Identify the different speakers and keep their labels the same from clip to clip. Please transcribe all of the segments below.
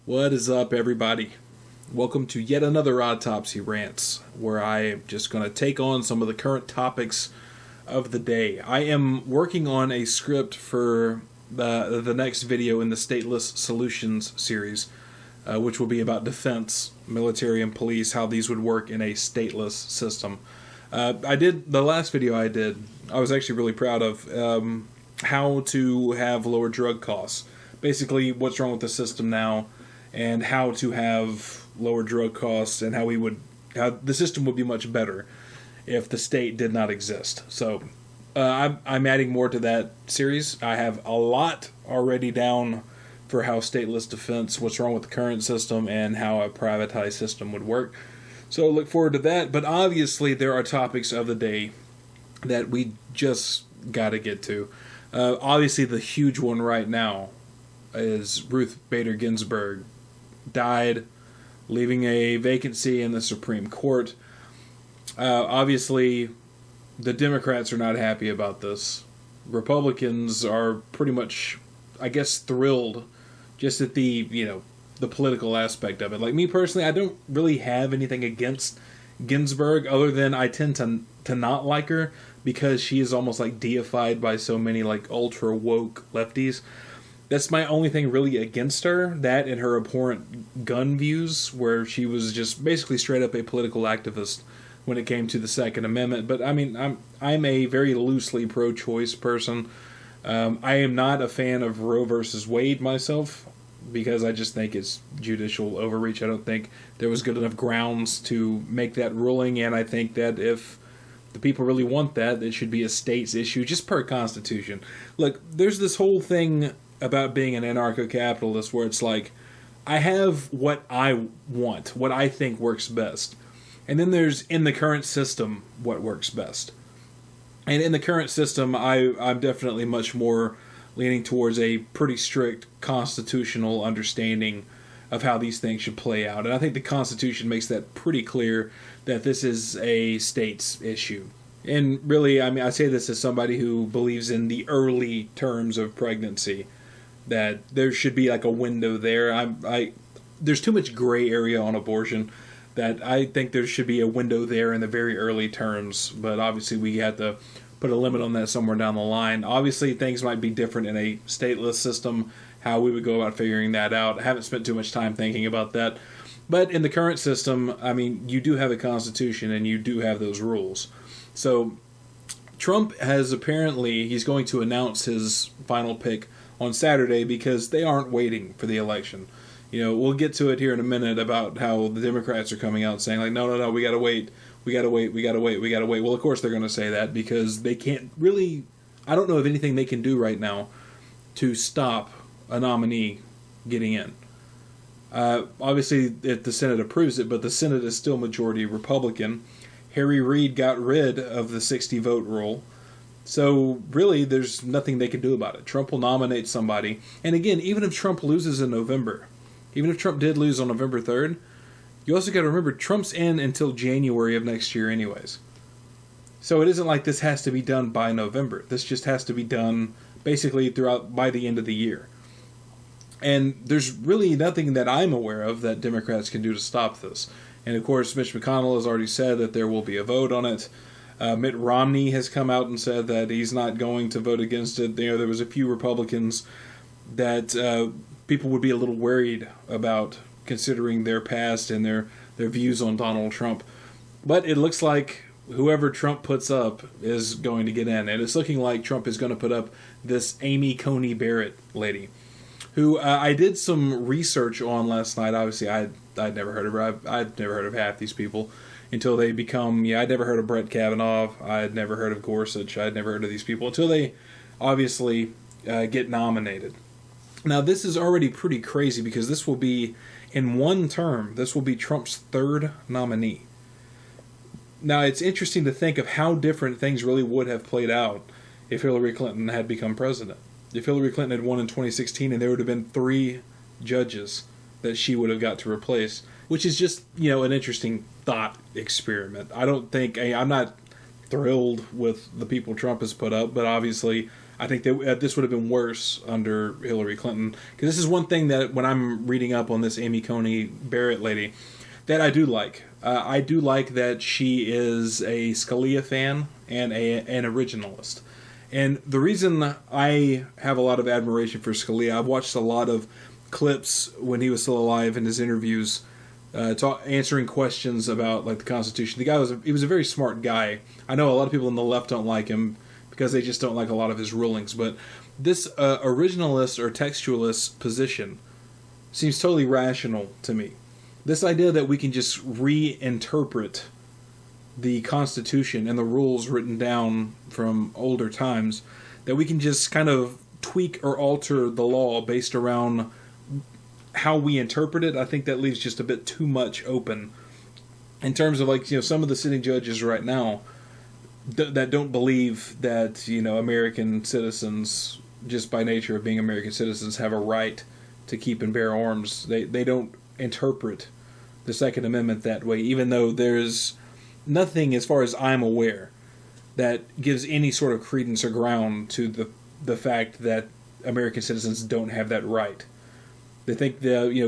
Speaker 1: What is up, everybody? Welcome to yet another Autopsy Rantz, where I'm just going to take on some of the current topics of the day. I am working on a script for the next video in the Stateless Solutions series, which will be about defense, military, and police, how these would work in a stateless system. The last video I was actually really proud of how to have lower drug costs. Basically, what's wrong with the system now, and how to have lower drug costs, and how the system would be much better if the state did not exist. So I'm adding more to that series. I have a lot already down for how stateless defense, what's wrong with the current system, and how a privatized system would work. So look forward to that. But obviously there are topics of the day that we just got to get to. Obviously the huge one right now is Ruth Bader Ginsburg died, leaving a vacancy in the Supreme Court. Obviously, the Democrats are not happy about this. Republicans are pretty much, I guess, thrilled just at the political aspect of it. Like me personally, I don't really have anything against Ginsburg, other than I tend to not like her because she is almost like deified by so many like ultra woke lefties. That's my only thing really against her, that and her abhorrent gun views, where she was just basically straight up a political activist when it came to the Second Amendment. But I mean, I'm a very loosely pro-choice person. I am not a fan of Roe versus Wade myself, because I just think it's judicial overreach. I don't think there was good enough grounds to make that ruling, and I think that if the people really want that, it should be a state's issue, just per Constitution. Look, there's this whole thing about being an anarcho-capitalist where it's like, I have what I want, what I think works best. And then there's, in the current system, what works best. And in the current system, I'm definitely much more leaning towards a pretty strict constitutional understanding of how these things should play out. And I think the Constitution makes that pretty clear, that this is a state's issue. And really, I mean, I say this as somebody who believes in the early terms of pregnancy, that there should be like a window there. There's too much gray area on abortion, that I think there should be a window there in the very early terms. But obviously we have to put a limit on that somewhere down the line. Obviously things might be different in a stateless system, how we would go about figuring that out. I haven't spent too much time thinking about that. But in the current system, I mean, you do have a constitution and you do have those rules. So Trump has he's going to announce his final pick on Saturday, because they aren't waiting for the election. We'll get to it here in a minute about how the Democrats are coming out saying, like, no, we gotta wait. Well, of course they're going to say that, because they can't really, I don't know of anything they can do right now to stop a nominee getting in. Obviously, if the Senate approves it, but the Senate is still majority Republican. Harry Reid got rid of the 60-vote rule. So, really, there's nothing they can do about it. Trump will nominate somebody. And again, even if Trump loses in November, even if Trump did lose on November 3rd, you also got to remember, Trump's in until January of next year anyways. So it isn't like this has to be done by November. This just has to be done basically by the end of the year. And there's really nothing that I'm aware of that Democrats can do to stop this. And of course, Mitch McConnell has already said that there will be a vote on it. Mitt Romney has come out and said that he's not going to vote against it. There was a few Republicans that people would be a little worried about, considering their past and their views on Donald Trump. But it looks like whoever Trump puts up is going to get in. And it's looking like Trump is going to put up this Amy Coney Barrett lady, who I did some research on last night. Obviously, I'd never heard of her. I'd never heard of half these people until they become, I'd never heard of Brett Kavanaugh. I'd never heard of Gorsuch. I'd never heard of these people until they obviously get nominated. Now, this is already pretty crazy, because this will be, in one term, this will be Trump's third nominee. Now, it's interesting to think of how different things really would have played out if Hillary Clinton had become president. If Hillary Clinton had won in 2016, and there would have been 3 judges that she would have got to replace, which is just, an interesting thought experiment. I'm not thrilled with the people Trump has put up, but obviously I think that this would have been worse under Hillary Clinton. Because this is one thing that when I'm reading up on this Amy Coney Barrett lady, that I do like. I do like that she is a Scalia fan and an originalist. And the reason I have a lot of admiration for Scalia, I've watched a lot of clips when he was still alive in his interviews, answering questions about like the Constitution. The guy was a very smart guy. I know a lot of people on the left don't like him because they just don't like a lot of his rulings. But this originalist or textualist position seems totally rational to me. This idea that we can just reinterpret the Constitution and the rules written down from older times, that we can just kind of tweak or alter the law based around how we interpret it, I think that leaves just a bit too much open in terms of like, you know, some of the sitting judges right now that don't believe that, you know, American citizens, just by nature of being American citizens, have a right to keep and bear arms. They don't interpret the Second Amendment that way, even though there's nothing, as far as I'm aware, that gives any sort of credence or ground to the fact that American citizens don't have that right. They think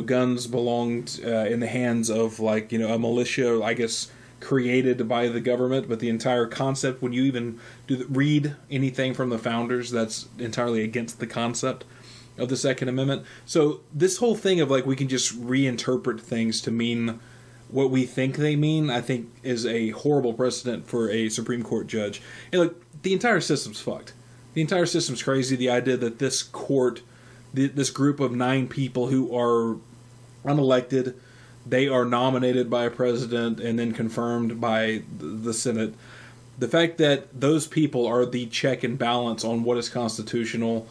Speaker 1: guns belonged in the hands of like, you know, a militia, I guess, created by the government. But the entire concept, when you even read anything from the founders, that's entirely against the concept of the Second Amendment. So this whole thing of like we can just reinterpret things to mean what we think they mean, I think is a horrible precedent for a Supreme Court judge. And look, the entire system's fucked. The entire system's crazy. The idea that this court, this group of 9 people who are unelected, they are nominated by a president and then confirmed by the Senate. The fact that those people are the check and balance on what is constitutional,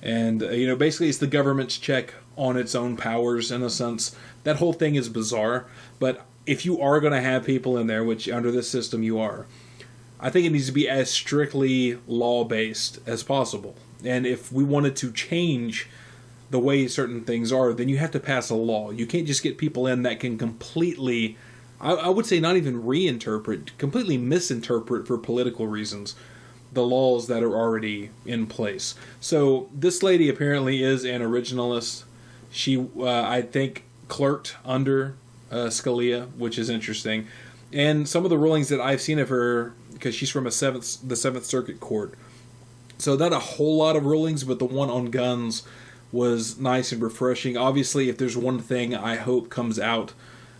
Speaker 1: and basically it's the government's check on its own powers in a sense. That whole thing is bizarre. But if you are going to have people in there, which under this system you are, I think it needs to be as strictly law-based as possible. And if we wanted to change the way certain things are, then you have to pass a law. You can't just get people in that can completely, I would say not even reinterpret, completely misinterpret for political reasons the laws that are already in place. So this lady apparently is an originalist. She, I think, clerked under Scalia, which is interesting. And some of the rulings that I've seen of her, because she's from the Seventh Circuit Court, so not a whole lot of rulings, but the one on guns was nice and refreshing. Obviously, if there's one thing I hope comes out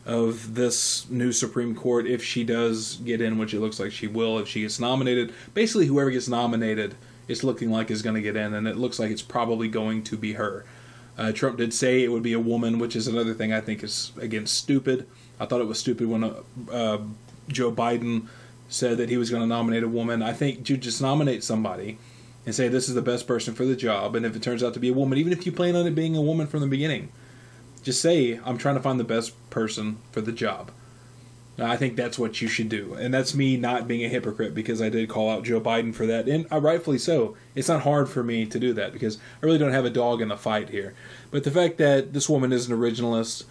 Speaker 1: of this new Supreme Court, if she does get in, which it looks like she will, if she gets nominated, basically whoever gets nominated, it's looking like is going to get in, and it looks like it's probably going to be her. Trump did say it would be a woman, which is another thing I think is, again, stupid. I thought it was stupid when Joe Biden said that he was going to nominate a woman. I think you just nominate somebody and say this is the best person for the job, and if it turns out to be a woman, even if you plan on it being a woman from the beginning, just say, I'm trying to find the best person for the job. I think that's what you should do. And that's me not being a hypocrite, because I did call out Joe Biden for that, and rightfully so. It's not hard for me to do that, because I really don't have a dog in the fight here. But the fact that this woman is an originalist,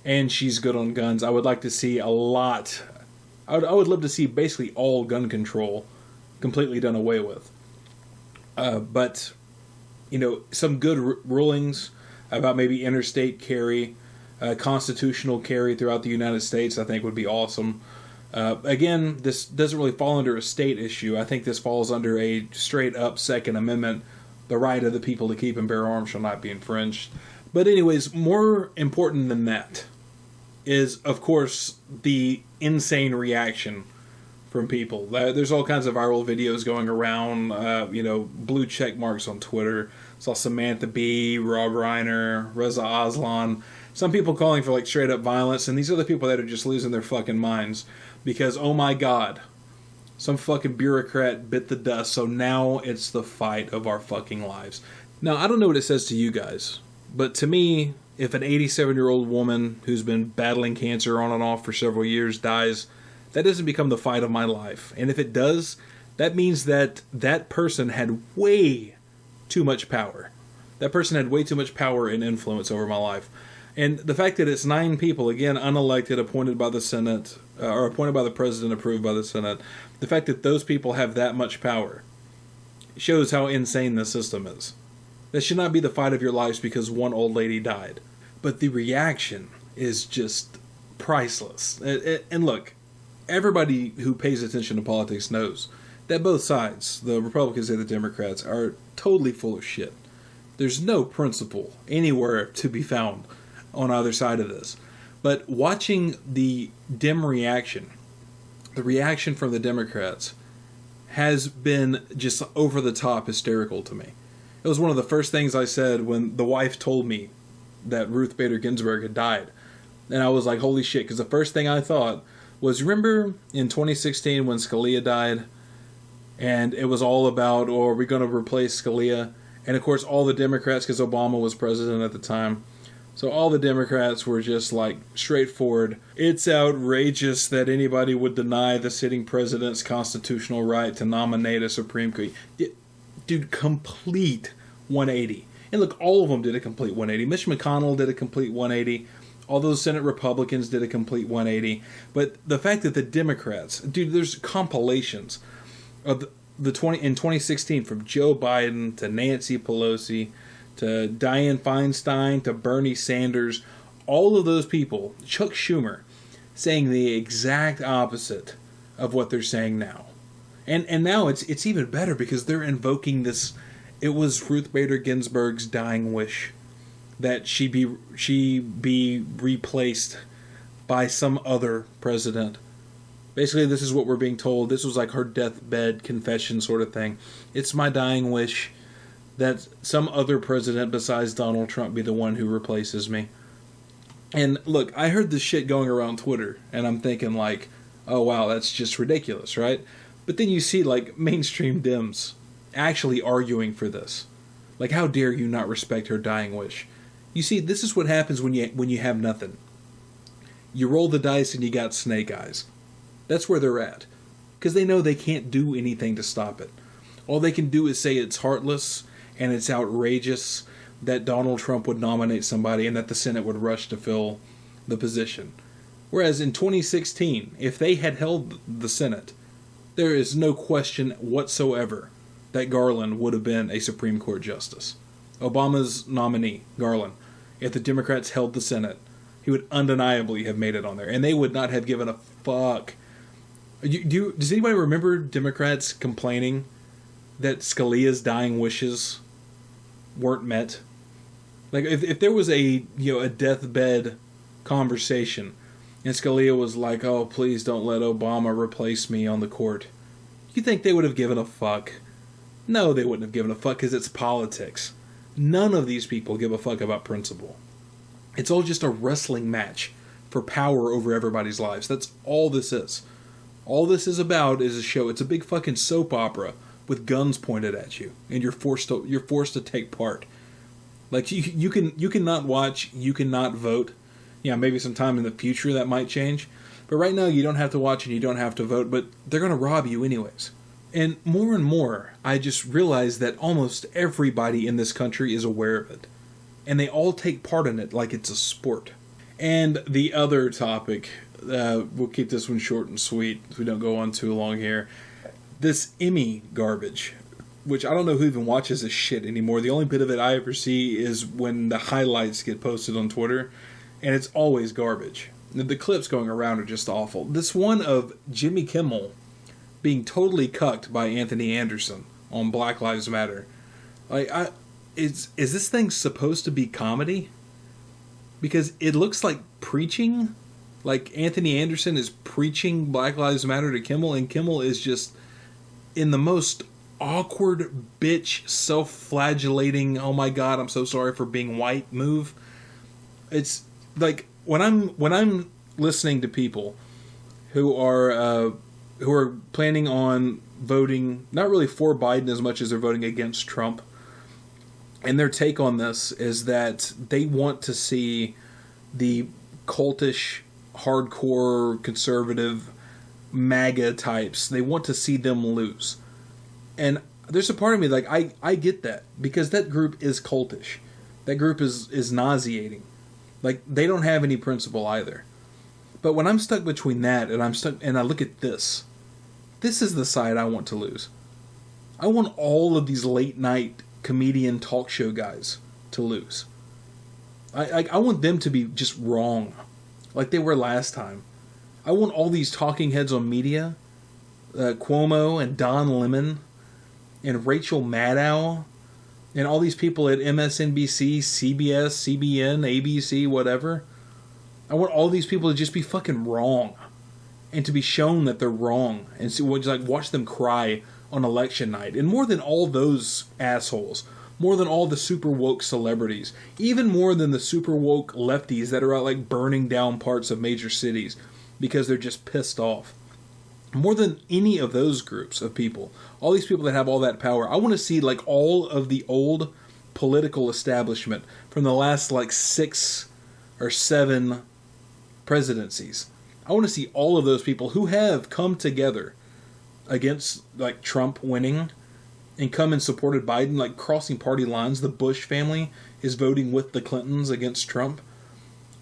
Speaker 1: and she's good on guns, I would like to see a lot. I would love to see basically all gun control completely done away with. But, some good rulings about maybe interstate carry, constitutional carry throughout the United States, I think would be awesome. Again, this doesn't really fall under a state issue. I think this falls under a straight-up Second Amendment. The right of the people to keep and bear arms shall not be infringed. But anyways, more important than that is, of course, the insane reaction from people. There's all kinds of viral videos going around, blue check marks on Twitter. Saw Samantha Bee, Rob Reiner, Reza Aslan. Some people calling for straight up violence, and these are the people that are just losing their fucking minds because, oh my god, some fucking bureaucrat bit the dust, so now it's the fight of our fucking lives. Now, I don't know what it says to you guys, but to me, if an 87-year-old woman who's been battling cancer on and off for several years dies, that doesn't become the fight of my life. And if it does, that means that that person had way too much power. That person had way too much power and influence over my life. And the fact that it's 9 people, again, unelected, appointed by the Senate, or appointed by the President, approved by the Senate, the fact that those people have that much power shows how insane the system is. That should not be the fight of your lives because one old lady died. But the reaction is just priceless. And look, everybody who pays attention to politics knows that both sides, the Republicans and the Democrats, are totally full of shit. There's no principle anywhere to be found on either side of this. But watching the Dem reaction, the reaction from the Democrats, has been just over the top hysterical to me. It was one of the first things I said when the wife told me that Ruth Bader Ginsburg had died. And I was like, holy shit, because the first thing I thought was, remember in 2016 when Scalia died? And it was all about, oh, are we going to replace Scalia? And of course, all the Democrats, because Obama was president at the time, so all the Democrats were just like straightforward. It's outrageous that anybody would deny the sitting president's constitutional right to nominate a Supreme Court. Dude, complete 180. And look, all of them did a complete 180. Mitch McConnell did a complete 180. All those Senate Republicans did a complete 180. But the fact that the Democrats, dude, there's compilations of in 2016 from Joe Biden to Nancy Pelosi to Dianne Feinstein to Bernie Sanders, all of those people, Chuck Schumer, saying the exact opposite of what they're saying now. And now it's even better because they're invoking this. It was Ruth Bader Ginsburg's dying wish that she be replaced by some other president. Basically, this is what we're being told. This was like her deathbed confession sort of thing. It's my dying wish that some other president besides Donald Trump be the one who replaces me. And look, I heard this shit going around Twitter, and I'm thinking like, oh wow, that's just ridiculous, right? But then you see like mainstream Dems actually arguing for this. Like, how dare you not respect her dying wish? You see, this is what happens when you have nothing. You roll the dice and you got snake eyes. That's where they're at. Because they know they can't do anything to stop it. All they can do is say it's heartless and it's outrageous that Donald Trump would nominate somebody and that the Senate would rush to fill the position. Whereas in 2016, if they had held the Senate, there is no question whatsoever that Garland would have been a Supreme Court justice. Obama's nominee, Garland, if the Democrats held the Senate, he would undeniably have made it on there. And they would not have given a fuck. Does anybody remember Democrats complaining that Scalia's dying wishes weren't met? Like, if there was a deathbed conversation and Scalia was like, oh, please don't let Obama replace me on the court, you think they would have given a fuck? No, they wouldn't have given a fuck because it's politics. None of these people give a fuck about principle. It's all just a wrestling match for power over everybody's lives. That's all this is. All this is about is a show. It's a big fucking soap opera with guns pointed at you, and you're forced to take part. Like you cannot watch, you cannot vote. Yeah, maybe sometime in the future that might change. But right now you don't have to watch and you don't have to vote, but they're going to rob you anyways. And more, I just realize that almost everybody in this country is aware of it. And they all take part in it like it's a sport. And the other topic, we'll keep this one short and sweet so we don't go on too long here. This Emmy garbage, which I don't know who even watches this shit anymore. The only bit of it I ever see is when the highlights get posted on Twitter. And it's always garbage. The clips going around are just awful. This one of Jimmy Kimmel being totally cucked by Anthony Anderson on Black Lives Matter. Is this thing supposed to be comedy? Because it looks like preaching. Like Anthony Anderson is preaching Black Lives Matter to Kimmel, and Kimmel is just in the most awkward bitch, self-flagellating, oh my god, I'm so sorry for being white move. It's like when I'm listening to people who are planning on voting not really for Biden as much as they're voting against Trump, and their take on this is that they want to see the cultish, hardcore, conservative MAGA types, they want to see them lose. And there's a part of me like I get that, because that group is cultish. That group is nauseating. Like, they don't have any principle either. But when I'm stuck between that and I look at this is the side I want to lose. I want all of these late night comedian talk show guys to lose. I want them to be just wrong, like they were last time. I want all these talking heads on media, Cuomo and Don Lemon, and Rachel Maddow, and all these people at MSNBC, CBS, CBN, ABC, whatever. I want all these people to just be fucking wrong, and to be shown that they're wrong, and see, like, watch them cry on election night. And more than all those assholes, more than all the super woke celebrities, even more than the super woke lefties that are out like burning down parts of major cities because they're just pissed off. More than any of those groups of people, all these people that have all that power, I want to see like all of the old political establishment from the last like 6 or 7 presidencies. I want to see all of those people who have come together against like Trump winning and come and supported Biden, like crossing party lines. The Bush family is voting with the Clintons against Trump.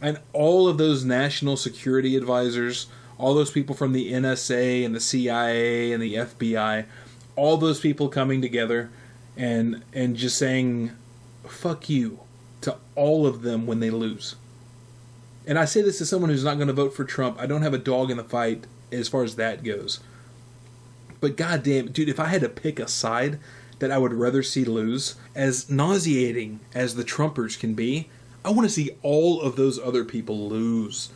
Speaker 1: And all of those national security advisors, all those people from the NSA and the CIA and the FBI, all those people coming together and just saying, fuck you, to all of them when they lose. And I say this as someone who's not going to vote for Trump. I don't have a dog in the fight as far as that goes. But goddamn, dude, if I had to pick a side that I would rather see lose, as nauseating as the Trumpers can be, I want to see all of those other people lose.